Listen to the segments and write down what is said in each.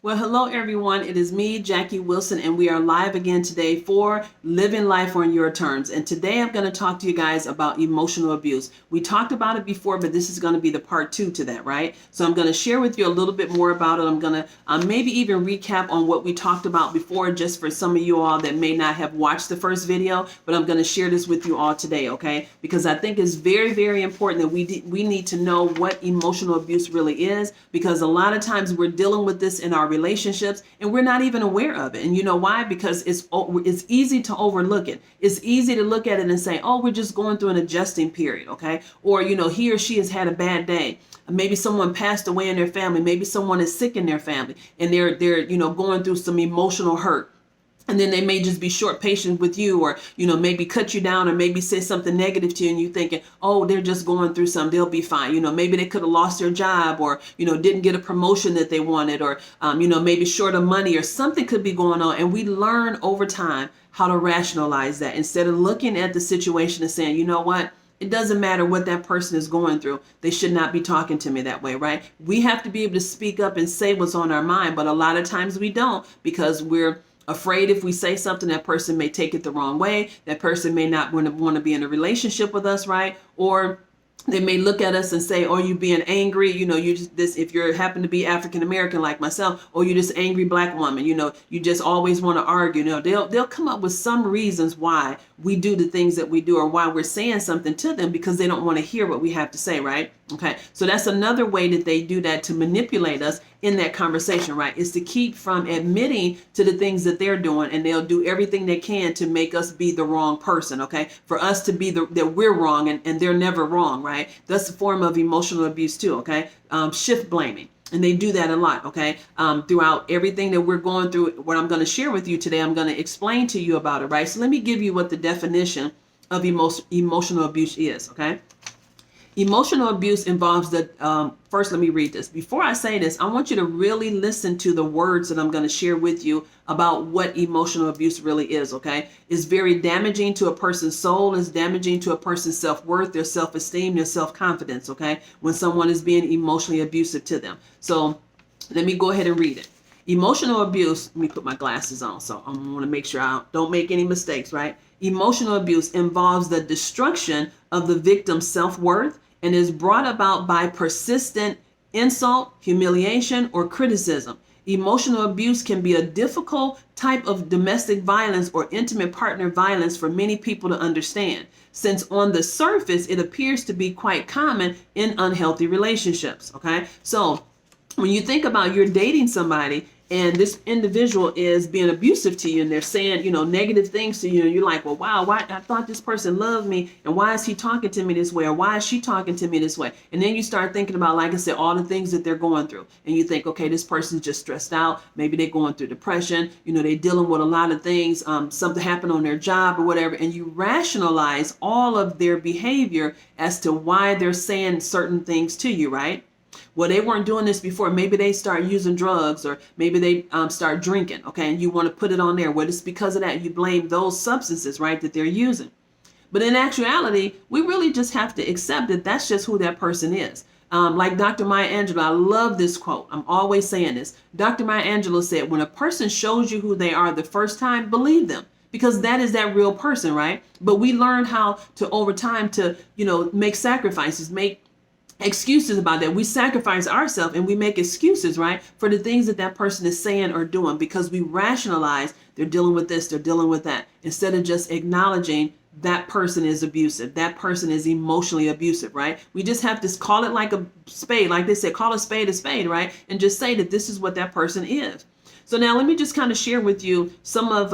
Well, hello everyone. It is me, Jackie Wilson, and we are live again today for Living Life on Your Terms. And today I'm going to talk to you guys about emotional abuse. We talked about it before, but this is going to be the part 2 to that, right? So I'm going to share with you a little bit more about it. I'm going to maybe even recap on what we talked about before, just for some of you all that may not have watched the first video, but I'm going to share this with you all today, okay? Because I think it's very, very important that we need to know what emotional abuse really is, because a lot of times we're dealing with this in our relationships and we're not even aware of it. And you know why? Because it's easy to overlook it. It's easy to look at it and say, oh, we're just going through an adjusting period, okay? Or, he or she has had a bad day. Maybe someone passed away in their family. Maybe someone is sick in their family and they're going through some emotional hurt. And then they may just be short patient with you, or, maybe cut you down, or maybe say something negative to you, and you thinking, oh, they're just going through something, they'll be fine. Maybe they could have lost their job, or, didn't get a promotion that they wanted, or, maybe short of money, or something could be going on. And we learn over time how to rationalize that instead of looking at the situation and saying, you know what? It doesn't matter what that person is going through. They should not be talking to me that way, right? We have to be able to speak up and say what's on our mind, but a lot of times we don't, because we're afraid if we say something, that person may take it the wrong way. That person may not want to be in a relationship with us, right? Or they may look at us and say, "Oh, you being angry? You just this. If you happen to be African American like myself, or you just angry black woman. You just always want to argue. They'll come up with some reasons why we do the things that we do, or why we're saying something to them, because they don't want to hear what we have to say, right? Okay, so that's another way that they do that, to manipulate us in that conversation, right? Is to keep from admitting to the things that they're doing, and they'll do everything they can to make us be the wrong person, okay? For us to be that we're wrong, and they're never wrong, right? That's a form of emotional abuse too, okay? Shift blaming. And they do that a lot, okay? Throughout everything that we're going through, what I'm going to share with you today, I'm going to explain to you about it, right? So let me give you what the definition of emotional abuse is, okay? Emotional abuse involves first, let me read this. Before I say this, I want you to really listen to the words that I'm going to share with you about what emotional abuse really is, okay? It's very damaging to a person's soul. It's damaging to a person's self-worth, their self-esteem, their self-confidence, okay? When someone is being emotionally abusive to them. So let me go ahead and read it. Emotional abuse, let me put my glasses on, so I want to make sure I don't make any mistakes, right? Emotional abuse involves the destruction of the victim's self-worth, and is brought about by persistent insult, humiliation, or criticism. Emotional abuse can be a difficult type of domestic violence or intimate partner violence for many people to understand, since on the surface it appears to be quite common in unhealthy relationships. Okay, so when you think about you're dating somebody and this individual is being abusive to you, and they're saying, negative things to you, and you're like, well, wow, why, I thought this person loved me, and why is he talking to me this way, or why is she talking to me this way? And then you start thinking about, like I said, all the things that they're going through, and you think, okay, this person's just stressed out, maybe they're going through depression, they're dealing with a lot of things, something happened on their job or whatever, and you rationalize all of their behavior as to why they're saying certain things to you, right? Well, they weren't doing this before. Maybe they start using drugs, or maybe they start drinking, okay? And you want to put it on there. Well, it's because of that. You blame those substances, right, that they're using. But in actuality, we really just have to accept that that's just who that person is. Like Dr. Maya Angelou, I love this quote. I'm always saying this. Dr. Maya Angelou said, when a person shows you who they are the first time, believe them. Because that is that real person, right? But we learn how to, over time, to, make sacrifices, make excuses about that. We sacrifice ourselves and we make excuses, right, for the things that that person is saying or doing, because we rationalize they're dealing with this, they're dealing with that, instead of just acknowledging that person is abusive, that person is emotionally abusive, right? We just have to call it like a spade, like they said, call a spade, right? And just say that this is what that person is. So now let me just kind of share with you some of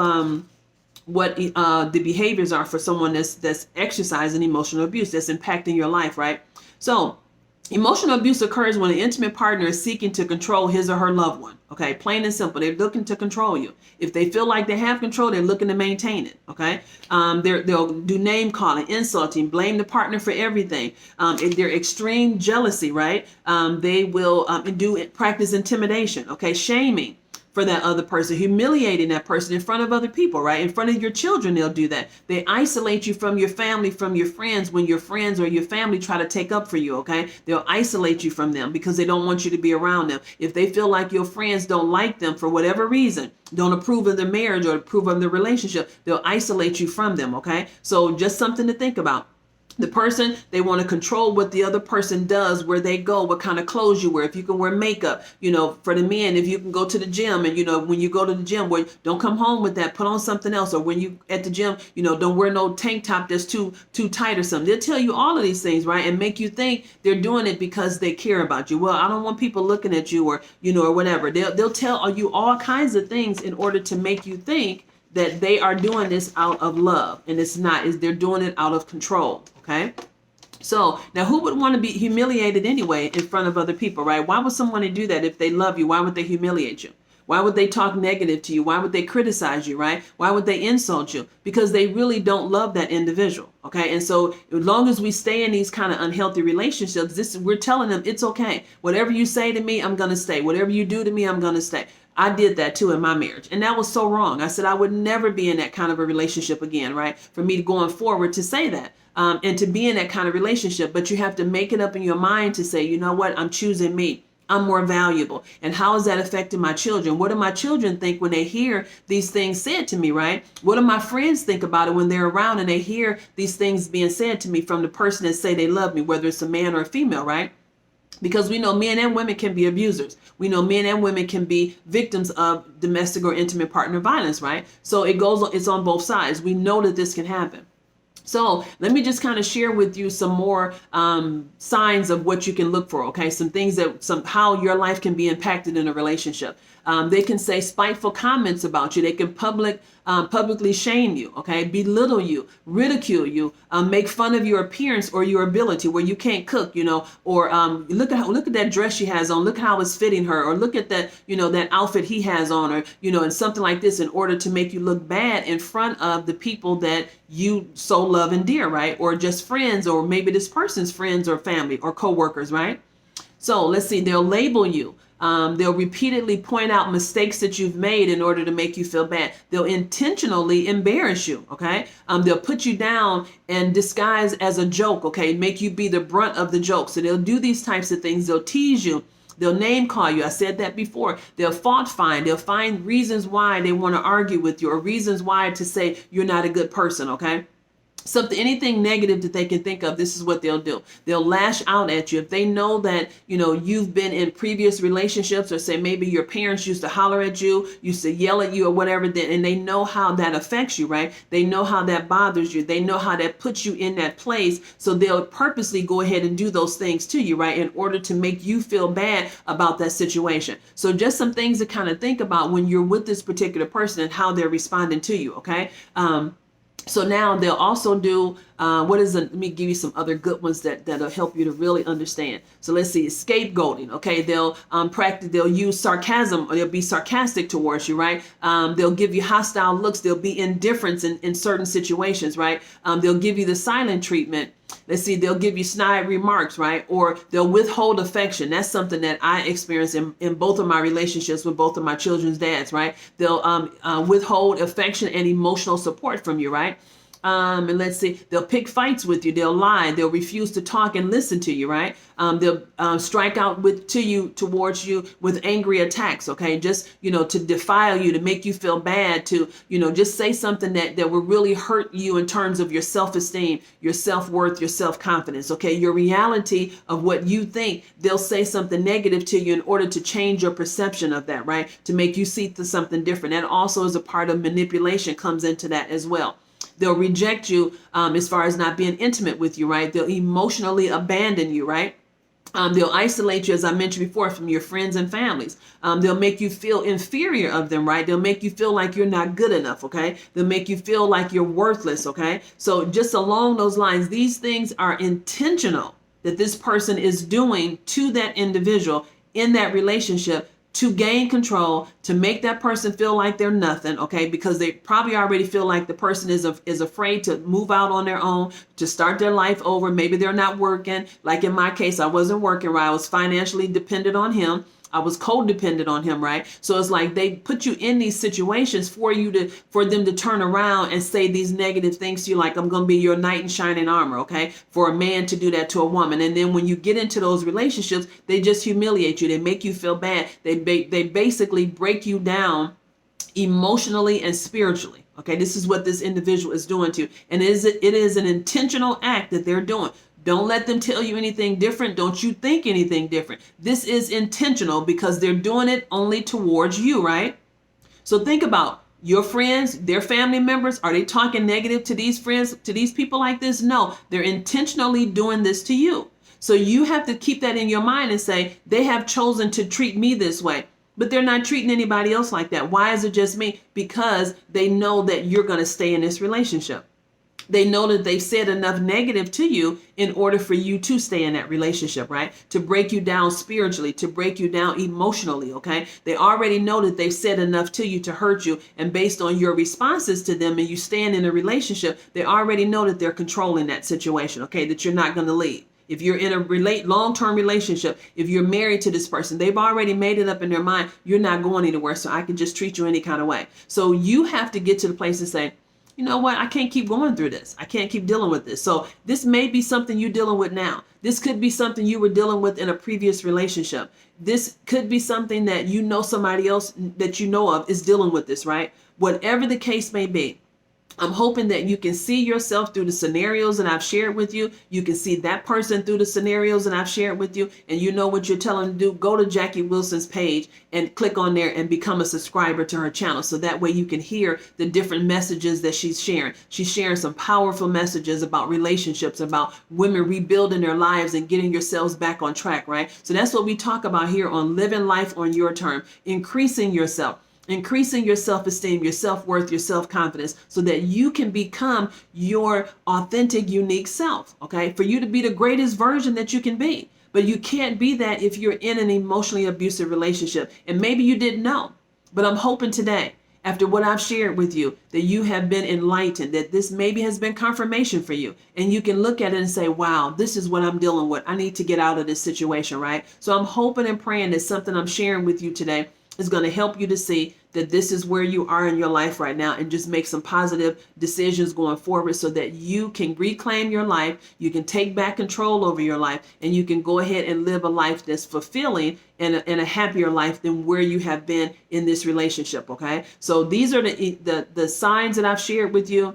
what the behaviors are for someone that's exercising emotional abuse, that's impacting your life, right? So emotional abuse occurs when an intimate partner is seeking to control his or her loved one. Okay, plain and simple. They're looking to control you. If they feel like they have control, they're looking to maintain it. Okay, they'll do name calling, insulting, blame the partner for everything. They're extreme jealousy, right? They will practice intimidation. Okay, shaming, for that other person, humiliating that person in front of other people, right? In front of your children, they'll do that. They isolate you from your family, from your friends, when your friends or your family try to take up for you, okay? They'll isolate you from them because they don't want you to be around them. If they feel like your friends don't like them for whatever reason, don't approve of their marriage or approve of their relationship, they'll isolate you from them, okay? So just something to think about. The person, they want to control what the other person does, where they go, what kind of clothes you wear, if you can wear makeup, for the men, if you can go to the gym, and when you go to the gym, don't come home with that, put on something else. Or when you at the gym, don't wear no tank top that's too tight or something. They'll tell you all of these things, right? And make you think they're doing it because they care about you. Well, I don't want people looking at you, or or whatever. They'll tell you all kinds of things in order to make you think that they are doing this out of love, and it's not. They're doing it out of control. Okay. So now, who would want to be humiliated anyway in front of other people, right? Why would someone do that if they love you? Why would they humiliate you? Why would they talk negative to you? Why would they criticize you, right? Why would they insult you? Because they really don't love that individual. Okay. And so as long as we stay in these kind of unhealthy relationships, we're telling them it's okay. Whatever you say to me, I'm going to stay. Whatever you do to me, I'm going to stay. I did that too in my marriage. And that was so wrong. I said I would never be in that kind of a relationship again, right? For me to going forward to say that. And to be in that kind of relationship. But you have to make it up in your mind to say, you know what, I'm choosing me. I'm more valuable. And how is that affecting my children? What do my children think when they hear these things said to me, right? What do my friends think about it when they're around and they hear these things being said to me from the person that say they love me, whether it's a man or a female, right? Because we know men and women can be abusers. We know men and women can be victims of domestic or intimate partner violence, right? So it's on both sides. We know that this can happen. So let me just kind of share with you some more signs of what you can look for. Okay, some things how your life can be impacted in a relationship. They can say spiteful comments about you. They can publicly shame you. Okay, belittle you, ridicule you, make fun of your appearance or your ability, where you can't cook. Or look at that dress she has on. Look how it's fitting her. Or look at that that outfit he has on. Or and something like this, in order to make you look bad in front of the people that you so love and dear, right? Or just friends, or maybe this person's friends or family or coworkers, right? So let's see, they'll label you. They'll repeatedly point out mistakes that you've made in order to make you feel bad. They'll intentionally embarrass you, okay? They'll put you down and disguise as a joke, okay? Make you be the brunt of the joke. So they'll do these types of things. They'll tease you. They'll name call you. I said that before. They'll fault find. They'll find reasons why they want to argue with you, or reasons why to say you're not a good person, okay? Anything negative that they can think of, this is what they'll do. They'll lash out at you. If they know that, you've been in previous relationships, or say maybe your parents used to holler at you, used to yell at you or whatever, and they know how that affects you, right? They know how that bothers you. They know how that puts you in that place. So they'll purposely go ahead and do those things to you, right? In order to make you feel bad about that situation. So just some things to kind of think about when you're with this particular person and how they're responding to you, okay? So now they'll also do, let me give you some other good ones that'll help you to really understand. So let's see, scapegoating. Okay, they'll use sarcasm, or they'll be sarcastic towards you, right? They'll give you hostile looks. They'll be indifferent in certain situations, right? They'll give you the silent treatment. Let's see, they'll give you snide remarks, right? Or they'll withhold affection. That's something that I experienced in both of my relationships with both of my children's dads, right? They'll withhold affection and emotional support from you, right? And let's see, they'll pick fights with you. They'll lie. They'll refuse to talk and listen to you, right? They'll strike out towards you with angry attacks, okay? Just, to defile you, to make you feel bad, to, just say something that will really hurt you in terms of your self-esteem, your self-worth, your self-confidence, okay? Your reality of what you think. They'll say something negative to you in order to change your perception of that, right? To make you see something different. And also, as a part of manipulation, comes into that as well. They'll reject you as far as not being intimate with you, right? They'll emotionally abandon you, right? They'll isolate you, as I mentioned before, from your friends and families. They'll make you feel inferior of them, right? They'll make you feel like you're not good enough, okay? They'll make you feel like you're worthless, okay? So just along those lines, these things are intentional that this person is doing to that individual in that relationship, to gain control, to make that person feel like they're nothing, okay? Because they probably already feel like the person is afraid to move out on their own, to start their life over. Maybe they're not working. Like in my case, I wasn't working, right? I was financially dependent on him. I was codependent on him, right? So it's like they put you in these situations for them to turn around and say these negative things to you, like, I'm going to be your knight in shining armor, okay? For a man to do that to a woman. And then when you get into those relationships, they just humiliate you. They make you feel bad. They basically break you down emotionally and spiritually. Okay, this is what this individual is doing to you. And it is an intentional act that they're doing. Don't let them tell you anything different. Don't you think anything different. This is intentional because they're doing it only towards you, right? So think about your friends, their family members. Are they talking negative to these friends, to these people like this? No, they're intentionally doing this to you. So you have to keep that in your mind and say, they have chosen to treat me this way, but they're not treating anybody else like that. Why is it just me? Because they know that you're going to stay in this relationship. They know that they've said enough negative to you in order for you to stay in that relationship, right? To break you down spiritually, to break you down emotionally, okay? They already know that they've said enough to you to hurt you. And based on your responses to them and you stand in a relationship, they already know that they're controlling that situation, okay? That you're not going to leave. If you're in a long-term relationship, if you're married to this person, they've already made it up in their mind, you're not going anywhere, so I can just treat you any kind of way. So you have to get to the place and say, you know what? I can't keep going through this. I can't keep dealing with this. So this may be something you're dealing with now. This could be something you were dealing with in a previous relationship. This could be something that you know somebody else that you know of is dealing with this, right? Whatever the case may be, I'm hoping that you can see yourself through the scenarios that I've shared with you. You can see that person through the scenarios that I've shared with you. And you know what you're telling them to do. Go to Jackie Wilson's page and click on there and become a subscriber to her channel. So that way you can hear the different messages that she's sharing. She's sharing some powerful messages about relationships, about women rebuilding their lives and getting yourselves back on track, right? So that's what we talk about here on Living Life on Your Term, increasing yourself. Increasing your self-esteem, your self-worth, your self-confidence, so that you can become your authentic, unique self, okay? For you to be the greatest version that you can be. But you can't be that if you're in an emotionally abusive relationship. And maybe you didn't know, but I'm hoping today, after what I've shared with you, that you have been enlightened, that this maybe has been confirmation for you. And you can look at it and say, wow, this is what I'm dealing with. I need to get out of this situation, right? So I'm hoping and praying that something I'm sharing with you today is going to help you to see that this is where you are in your life right now, and just make some positive decisions going forward so that you can reclaim your life, you can take back control over your life, and you can go ahead and live a life that's fulfilling and a happier life than where you have been in this relationship, okay? So these are the signs that I've shared with you.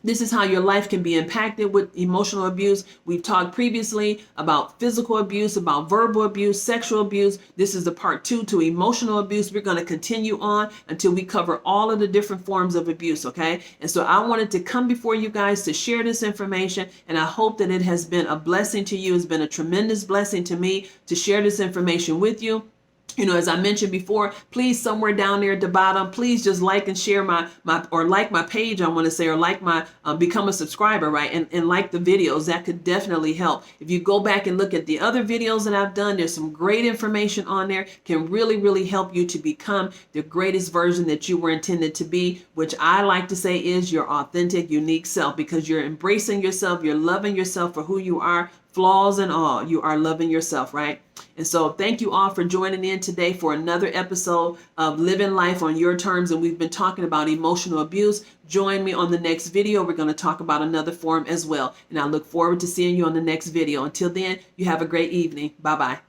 This is how your life can be impacted with emotional abuse. We've talked previously about physical abuse, about verbal abuse, sexual abuse. This is the part 2 to emotional abuse. We're going to continue on until we cover all of the different forms of abuse, okay? And so I wanted to come before you guys to share this information, and I hope that it has been a blessing to you. It's been a tremendous blessing to me to share this information with you. You know, as I mentioned before, please, somewhere down there at the bottom, please just like and share my like my page, I want to say, or like my, become a subscriber, right? And like the videos. That could definitely help. If you go back and look at the other videos that I've done, there's some great information on there, can really, really help you to become the greatest version that you were intended to be, which I like to say is your authentic, unique self, because you're embracing yourself, you're loving yourself for who you are, flaws and all. You are loving yourself, right? And so thank you all for joining in today for another episode of Living Life on Your Terms. And we've been talking about emotional abuse. Join me on the next video. We're going to talk about another form as well. And I look forward to seeing you on the next video. Until then, you have a great evening. Bye-bye.